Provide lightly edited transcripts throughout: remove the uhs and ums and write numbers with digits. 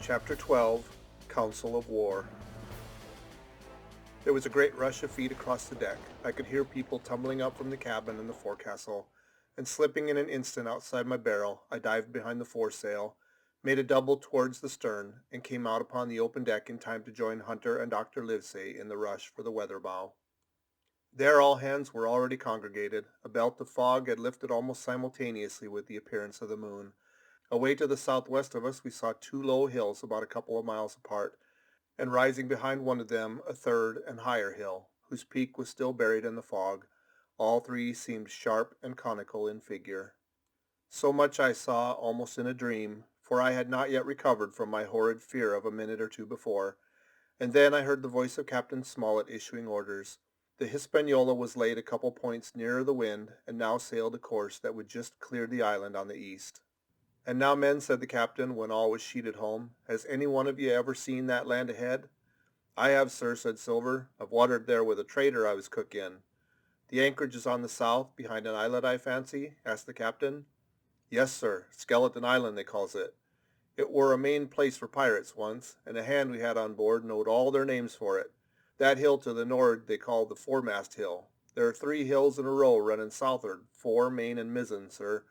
Chapter 12, Council of War. There was a great rush of feet across the deck. I could hear people tumbling up from the cabin and the forecastle, and slipping in an instant outside my barrel, I dived behind the foresail, made a double towards the stern, and came out upon the open deck in time to join Hunter and Dr. Livesey in the rush for the weather bow. There all hands were already congregated. A belt of fog had lifted almost simultaneously with the appearance of the moon. Away to the southwest of us we saw two low hills about a couple of miles apart, and rising behind one of them a third and higher hill, whose peak was still buried in the fog. All three seemed sharp and conical in figure. So much I saw almost in a dream, for I had not yet recovered from my horrid fear of a minute or two before. And then I heard the voice of Captain Smollett issuing orders. The Hispaniola was laid a couple points nearer the wind, and now sailed a course that would just clear the island on the east. "And now, men," said the captain, when all was sheeted home, "has any one of you ever seen that land ahead?" "I have, sir," said Silver. "I've watered there with a trader I was cook in." "The anchorage is on the south, behind an islet, I fancy?" asked the captain. "Yes, sir. Skeleton Island, they calls it. It were a main place for pirates once, and a hand we had on board knowed all their names for it. That hill to the nor'ard they call the foremast hill. There are three hills in a row running south'ard, fore, main, and mizzen, sir.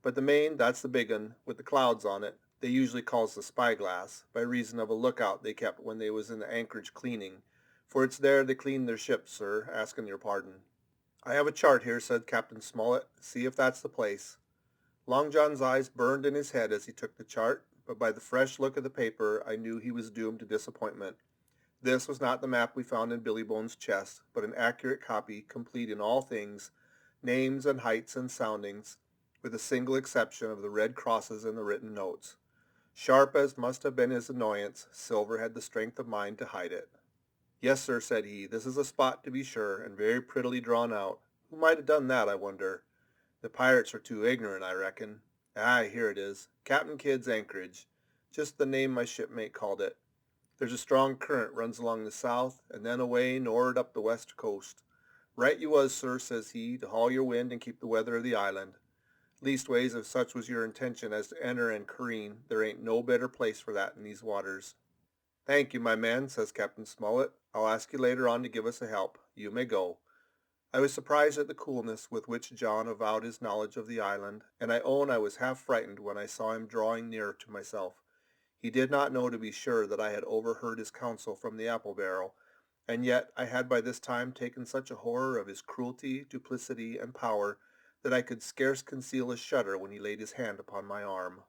But the main, that's the big un, with the clouds on it, they usually calls the spyglass, by reason of a lookout they kept when they was in the anchorage cleaning, for it's there they clean their ships, sir, asking your pardon." "I have a chart here," said Captain Smollett. "See if that's the place." Long John's eyes burned in his head as he took the chart, but by the fresh look of the paper I knew he was doomed to disappointment. This was not the map we found in Billy Bones' chest, but an accurate copy, complete in all things, names and heights and soundings, with a single exception of the red crosses in the written notes. Sharp as must have been his annoyance, Silver had the strength of mind to hide it. "Yes, sir," said he, "this is a spot, to be sure, and very prettily drawn out. Who might have done that, I wonder? The pirates are too ignorant, I reckon. Aye, here it is. Captain Kidd's anchorage. Just the name my shipmate called it. There's a strong current runs along the south, and then away nor'ard up the west coast. Right you was, sir," says he, "to haul your wind and keep the weather of the island. Leastways, if such was your intention as to enter and careen, there ain't no better place for that in these waters." "Thank you, my man," says Captain Smollett. "I'll ask you later on to give us a help. You may go." I was surprised at the coolness with which John avowed his knowledge of the island, and I own I was half frightened when I saw him drawing nearer to myself. He did not know, to be sure, that I had overheard his counsel from the apple barrel, and yet I had by this time taken such a horror of his cruelty, duplicity, and power, that I could scarce conceal a shudder when he laid his hand upon my arm.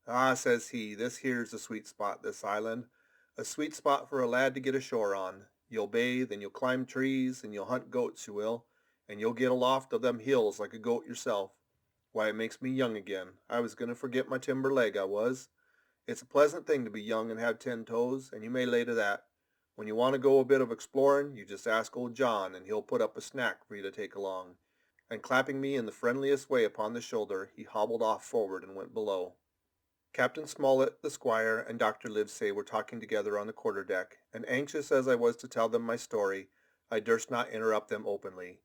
"Ah," says he, "this here's a sweet spot, this island. A sweet spot for a lad to get ashore on. You'll bathe, and you'll climb trees, and you'll hunt goats, you will, and you'll get aloft of them hills like a goat yourself. Why, it makes me young again. I was going to forget my timber leg, I was. It's a pleasant thing to be young and have 10 toes, and you may lay to that. When you want to go a bit of exploring, you just ask old John, and he'll put up a snack for you to take along." And clapping me in the friendliest way upon the shoulder, he hobbled off forward and went below. Captain Smollett, the squire, and Dr. Livesey were talking together on the quarter-deck, and anxious as I was to tell them my story, I durst not interrupt them openly.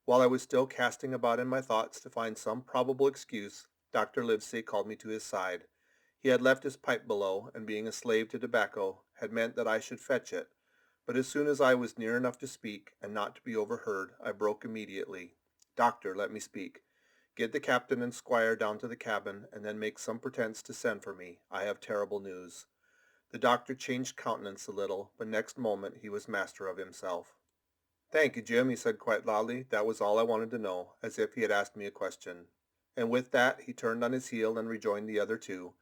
While I was still casting about in my thoughts to find some probable excuse, Dr. Livesey called me to his side. He had left his pipe below, and being a slave to tobacco, had meant that I should fetch it. But as soon as I was near enough to speak, and not to be overheard, I broke immediately. "Doctor, let me speak. Get the captain and squire down to the cabin, and then make some pretense to send for me. I have terrible news." The doctor changed countenance a little, but next moment he was master of himself. "Thank you, Jim," he said quite loudly. "That was all I wanted to know," as if he had asked me a question. And with that he turned on his heel and rejoined the other two.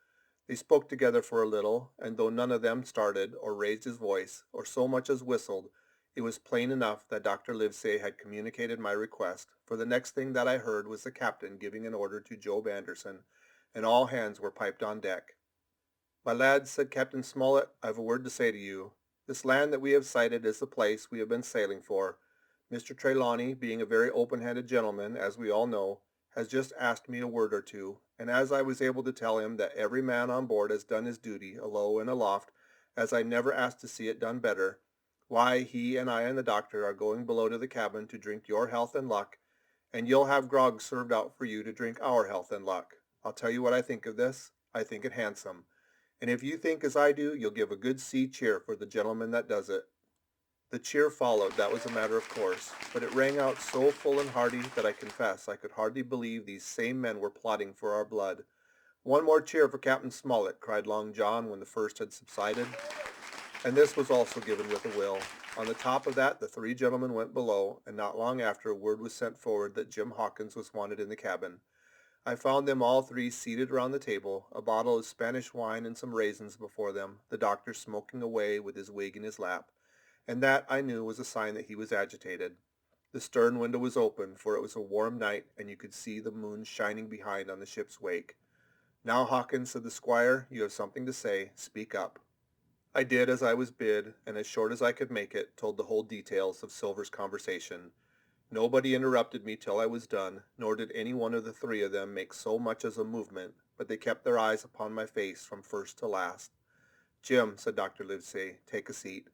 They spoke together for a little, and though none of them started, or raised his voice, or so much as whistled, it was plain enough that Dr. Livesey had communicated my request, for the next thing that I heard was the captain giving an order to Job Anderson, and all hands were piped on deck. "My lads," said Captain Smollett, "I've a word to say to you. This land that we have sighted is the place we have been sailing for. Mr. Trelawney, being a very open-handed gentleman, as we all know, has just asked me a word or two, and as I was able to tell him that every man on board has done his duty, alow and aloft, as I never asked to see it done better, why, he and I and the doctor are going below to the cabin to drink your health and luck, and you'll have grog served out for you to drink our health and luck. I'll tell you what I think of this. I think it handsome. And if you think as I do, you'll give a good sea cheer for the gentleman that does it." The cheer followed, that was a matter of course, but it rang out so full and hearty that I confess I could hardly believe these same men were plotting for our blood. "One more cheer for Captain Smollett," cried Long John when the first had subsided, and this was also given with a will. On the top of that the three gentlemen went below, and not long after word was sent forward that Jim Hawkins was wanted in the cabin. I found them all three seated around the table, a bottle of Spanish wine and some raisins before them, the doctor smoking away with his wig in his lap, and that, I knew, was a sign that he was agitated. The stern window was open, for it was a warm night, and you could see the moon shining behind on the ship's wake. "Now, Hawkins," said the squire, "you have something to say. Speak up." I did as I was bid, and as short as I could make it, told the whole details of Silver's conversation. Nobody interrupted me till I was done, nor did any one of the three of them make so much as a movement, but they kept their eyes upon my face from first to last. "Jim," said Dr. Livesey, "take a seat."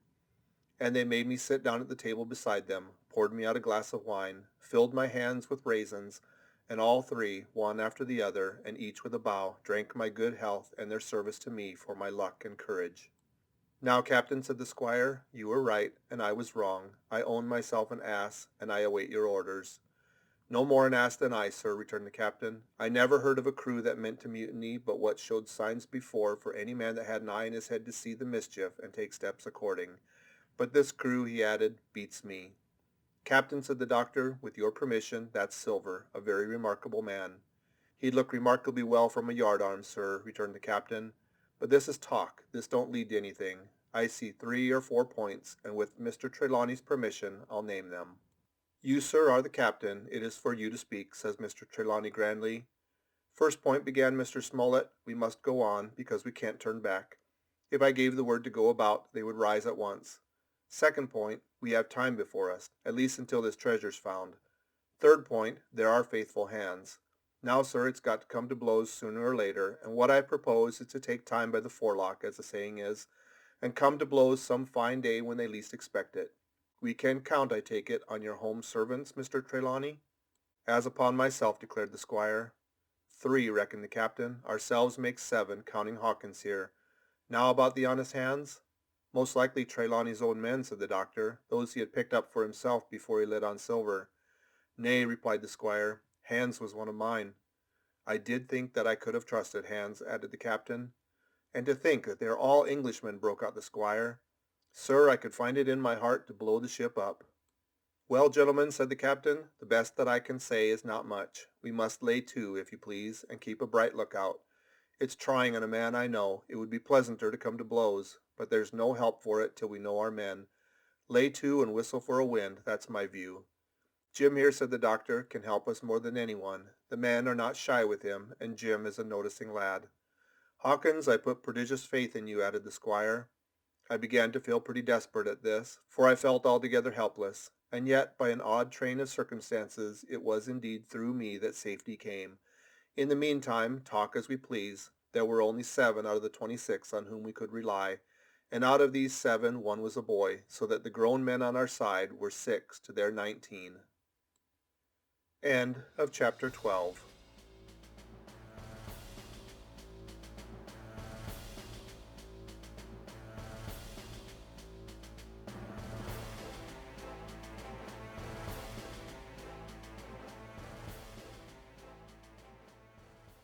And they made me sit down at the table beside them, poured me out a glass of wine, filled my hands with raisins, and all three, one after the other, and each with a bow, drank my good health and their service to me for my luck and courage. "Now, Captain," said the squire, "you were right, and I was wrong. I own myself an ass, and I await your orders." "No more an ass than I, sir," returned the captain. "I never heard of a crew that meant to mutiny but what showed signs before for any man that had an eye in his head to see the mischief and take steps according. But this crew," he added, "beats me." "Captain," said the doctor, "with your permission, that's Silver, a very remarkable man." "He'd look remarkably well from a yardarm, sir," returned the captain. "But this is talk. This don't lead to anything. I see 3 or 4 points, and with Mr. Trelawney's permission, I'll name them." "You, sir, are the captain. It is for you to speak," says Mr. Trelawney grandly. "First point," began Mr. Smollett, "we must go on, because we can't turn back. If I gave the word to go about, they would rise at once. Second point, we have time before us, at least until this treasure's found. Third point, there are faithful hands. Now, sir, it's got to come to blows sooner or later, and what I propose is to take time by the forelock, as the saying is, and come to blows some fine day when they least expect it. We can count, I take it, on your home servants, Mr. Trelawney?" "As upon myself," declared the squire. "3, reckoned the captain. "Ourselves makes 7, counting Hawkins here. Now about the honest hands?" "Most likely Trelawney's own men," said the doctor, "those he had picked up for himself before he lit on Silver." "Nay," replied the squire, "Hans was one of mine." "I did think that I could have trusted Hans," added the captain. "And to think that they are all Englishmen," broke out the squire. "Sir, I could find it in my heart to blow the ship up." "Well, gentlemen," said the captain, "the best that I can say is not much. We must lay to, if you please, and keep a bright lookout. It's trying on a man, I know. It would be pleasanter to come to blows, but there's no help for it till we know our men. Lay to and whistle for a wind, that's my view. Jim here," said the doctor, "can help us more than anyone. The men are not shy with him, and Jim is a noticing lad. Hawkins, I put prodigious faith in you," added the squire. I began to feel pretty desperate at this, for I felt altogether helpless, and yet by an odd train of circumstances it was indeed through me that safety came. In the meantime, talk as we please, there were only 7 out of the 26 on whom we could rely, and out of these 7 one was a boy, so that the grown men on our side were 6 to their 19. End of chapter 12.